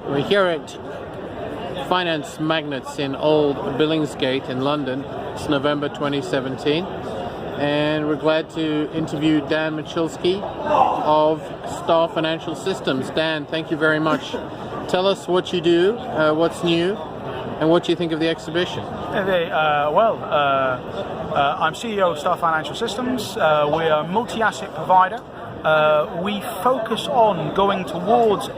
We're here at Finance Magnates in Old Billingsgate in London. It's November 2017, and we're glad to interview Dan Michalski of Star Financial Systems. Dan, thank you very much. Tell us what you do, what's new, and what you think of the exhibition. I'm CEO of Star Financial Systems. We're a multi-asset provider. We focus on going towards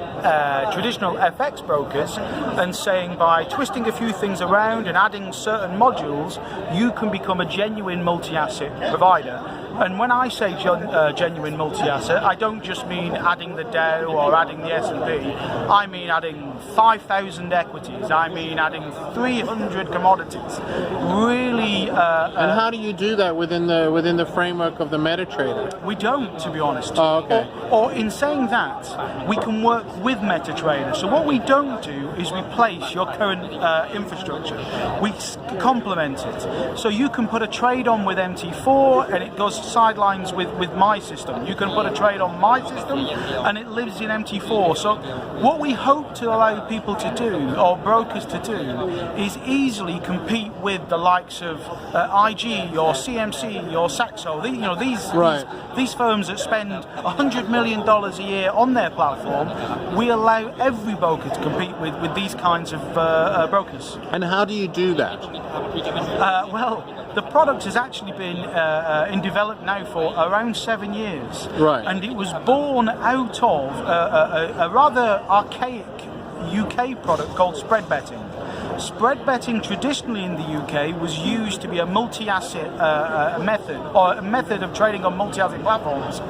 traditional FX brokers and saying by twisting a few things around and adding certain modules, you can become a genuine multi-asset provider. And when I say genuine multi-asset, I don't just mean adding the Dow or adding the S&P. I mean adding 5,000 equities. I mean adding 300 commodities. Really. And how do you do that within the framework of the MetaTrader? We don't, to be honest. Oh, okay. Or in saying that, we can work with MetaTrader. So what we don't do is replace your current infrastructure. We complement it. So you can put a trade on with MT4 and it goes sidelines with my system. You can put a trade on my system and it lives in MT4. So what we hope to allow people to do, or brokers to do, is easily compete with the likes of IG or CMC or Saxo. These firms that spend $100 million a year on their platform. We allow every broker to compete with these kinds of brokers. And how do you do that? The product has actually been in development now for around 7 years. Right. And it was born out of a rather archaic UK product called spread betting. Spread betting traditionally in the UK was used to be a multi-asset method, or a method of trading on multi-asset platforms.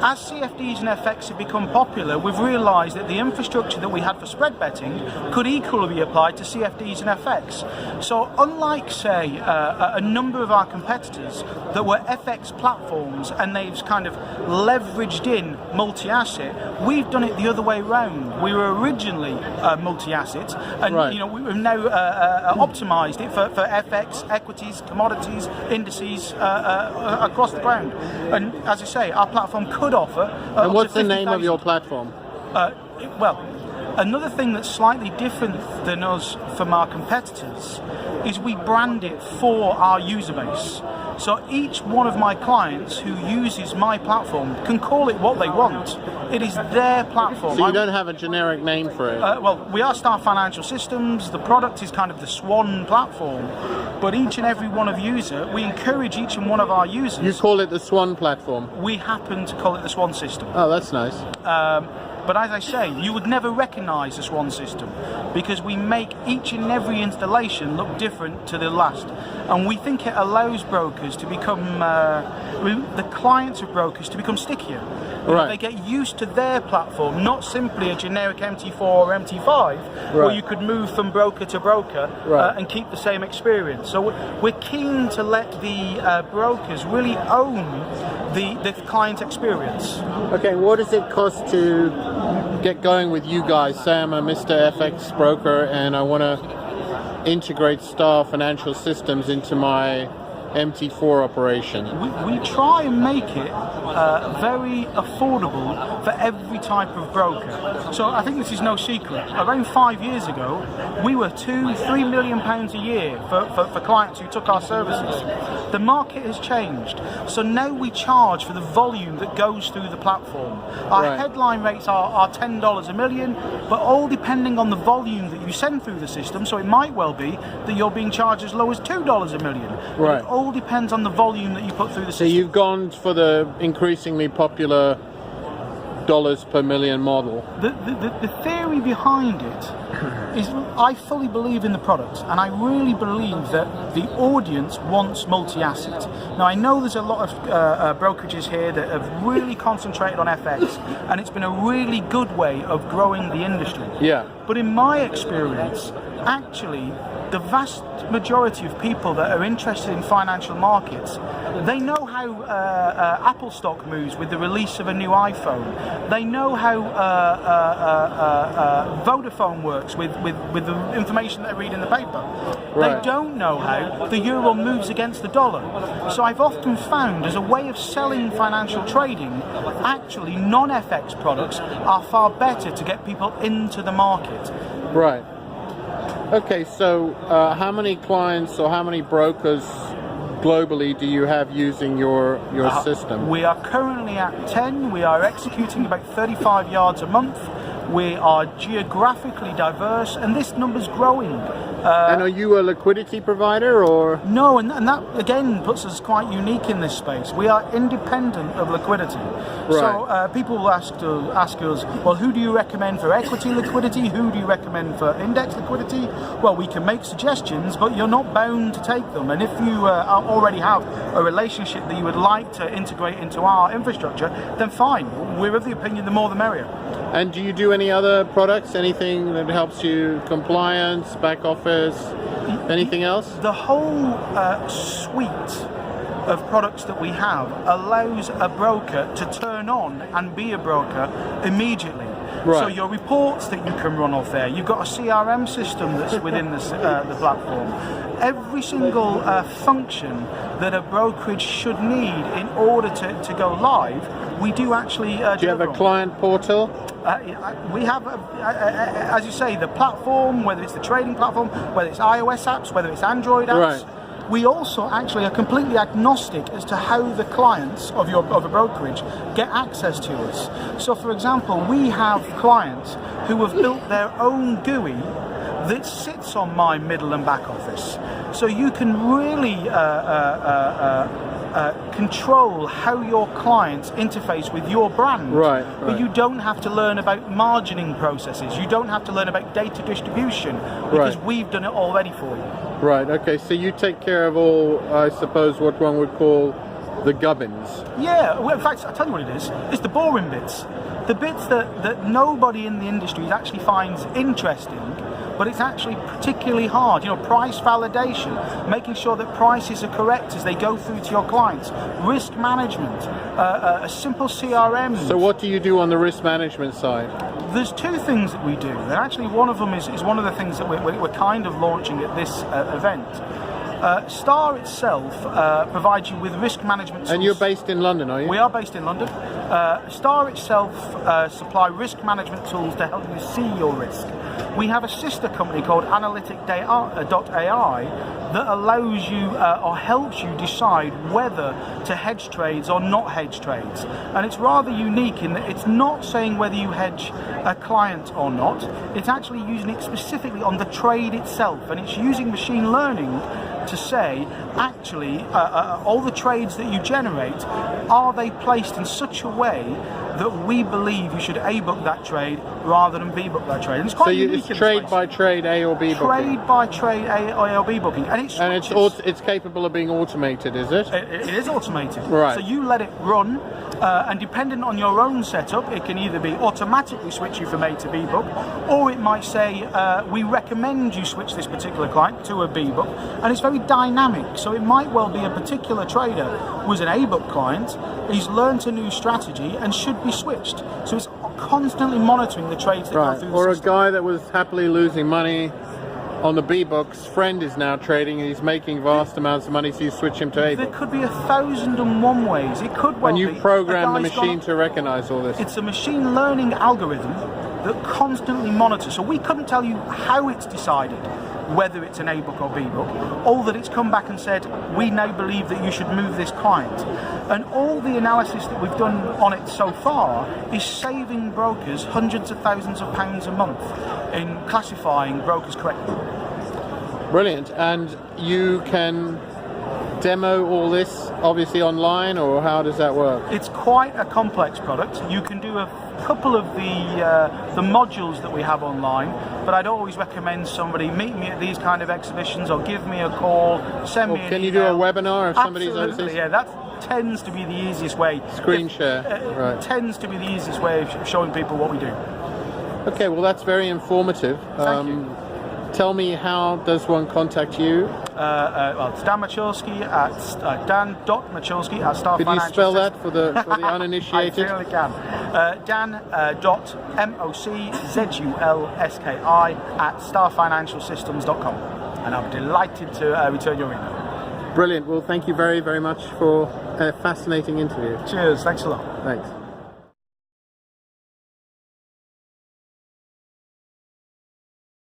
As CFDs and FX have become popular, we've realised that the infrastructure that we had for spread betting could equally be applied to CFDs and FX. So unlike, say, a number of our competitors that were FX platforms and they've kind of leveraged in multi-asset, we've done it the other way around. We were originally multi-asset, and right. We've now optimised it for FX, equities, commodities, indices across the ground. And as I say, our platform could offer. And what's the name of your platform? Another thing that's slightly different than us from our competitors is we brand it for our user base. So each one of my clients who uses my platform can call it what they want. It is their platform. So you don't have a generic name for it? We are Star Financial Systems. The product is kind of the Swan platform. But each and every one of user, we encourage each and one of our users. You call it the Swan platform? We happen to call it the Swan system. Oh, that's nice. But as I say, you would never recognise the Swan system because we make each and every installation look different to the last. And we think it allows brokers to become, the clients of brokers to become stickier. Right. They get used to their platform, not simply a generic MT4 or MT5, where you could move from broker to broker and keep the same experience. So we're keen to let the brokers really own the client experience. Okay, what does it cost to get going with you guys? Say I'm a Mr. FX broker and I want to integrate Star Financial Systems into my MT4 operation. We try and make it very affordable for every type of broker. So I think this is no secret. Around 5 years ago, we were £2-3 million a year for clients who took our services. The market has changed. So now we charge for the volume that goes through the platform. Our headline rates are $10 a million, but all depending on the volume that you send through the system. So it might well be that you're being charged as low as $2 a million. Right. It all depends on the volume that you put through the system. So you've gone for the increasingly popular dollars per million model. The theory behind it is I fully believe in the product, and I really believe that the audience wants multi-asset. Now I know there's a lot of brokerages here that have really concentrated on FX, and it's been a really good way of growing the industry. Yeah. But in my experience, actually, the vast majority of people that are interested in financial markets, they know how Apple stock moves with the release of a new iPhone. They know how Vodafone works with the information they read in the paper. Right. They don't know how the euro moves against the dollar. So I've often found, as a way of selling financial trading, actually non-FX products are far better to get people into the market. Right. Okay, so how many clients or how many brokers globally do you have using your system? We are currently at 10. We are executing about 35 yards a month. We are geographically diverse, and this number's growing. And are you a liquidity provider, or? No, and that again puts us quite unique in this space. We are independent of liquidity. Right. So people will ask us, well, who do you recommend for equity liquidity? Who do you recommend for index liquidity? Well, we can make suggestions, but you're not bound to take them. And if you already have a relationship that you would like to integrate into our infrastructure, then fine. We're of the opinion the more the merrier. And do you do any other products? Anything that helps you compliance, back office, anything else? The whole suite of products that we have allows a broker to turn on and be a broker immediately. Right. So your reports that you can run off there, you've got a CRM system that's within the platform. Every single function that a brokerage should need in order to go live, we do actually do you have a client portal? We have, as you say, the platform, whether it's the trading platform, whether it's iOS apps, whether it's Android apps. Right. We also actually are completely agnostic as to how the clients of a brokerage get access to us. So, for example, we have clients who have built their own GUI that sits on my middle and back office. So you can really control how your clients interface with your brand. Right. But you don't have to learn about margining processes. You don't have to learn about data distribution, because we've done it already for you. Right, okay, so you take care of all, I suppose, what one would call the gubbins. Yeah, well, in fact, I'll tell you what it is. It's the boring bits. The bits that nobody in the industry actually finds interesting, but it's actually particularly hard. You know, price validation, making sure that prices are correct as they go through to your clients, risk management, a simple CRM. So what do you do on the risk management side? There's two things that we do, and actually one of them is one of the things that we're kind of launching at this event. Star itself provides you with risk management tools. And you're based in London, are you? We are based in London. Star itself supply risk management tools to help you see your risk. We have a sister company called Analytic.ai that allows you or helps you decide whether to hedge trades or not hedge trades. And it's rather unique in that it's not saying whether you hedge a client or not. It's actually using it specifically on the trade itself, and it's using machine learning to say, actually, all the trades that you generate, are they placed in such a way that we believe you should A-book that trade rather than B-book that trade. And it's quite unique. So it's trade by trade A or B booking? Trade by trade A or B booking. And it's capable of being automated, is it? It is automated. Right. So you let it run, and depending on your own setup, it can either be automatically switch you from A to B book, or it might say, we recommend you switch this particular client to a B book, and it's very dynamic. So it might well be a particular trader who's an A book client, he's learned a new strategy and should be switched. So it's constantly monitoring the trades that go through the Or system. a guy that was happily losing money on the B books, friend is now trading and he's making vast amounts of money, so you switch him to A There book. could be 1,001 ways. It could well And be you program the a guy's gone- machine to recognize all this. It's a machine learning algorithm that constantly monitors. So we couldn't tell you how it's decided whether it's an A book or B book, all that it's come back and said, we now believe that you should move this client. And all the analysis that we've done on it so far is saving brokers hundreds of thousands of pounds a month in classifying brokers correctly. Brilliant. And you can demo all this obviously online, or how does that work? It's quite a complex product. You can do a couple of the modules that we have online, but I'd always recommend somebody meet me at these kind of exhibitions or give me a call, send me an Can you do a email. webinar if somebody's Absolutely, overseas? yeah, that tends to be the easiest way. Screen share, right. Tends to be the easiest way of showing people what we do. Okay, well that's very informative. Thank you. Tell me, how does one contact you? Well, it's Dan Machulski at dan.machulski at Star Could you Financial spell Systems. that for the uninitiated? I certainly can. Dan.moczulski at starfinancialsystems.com, and I'm delighted to return your email. Brilliant. Well, thank you very, very much for a fascinating interview. Cheers. Thanks a lot. Thanks.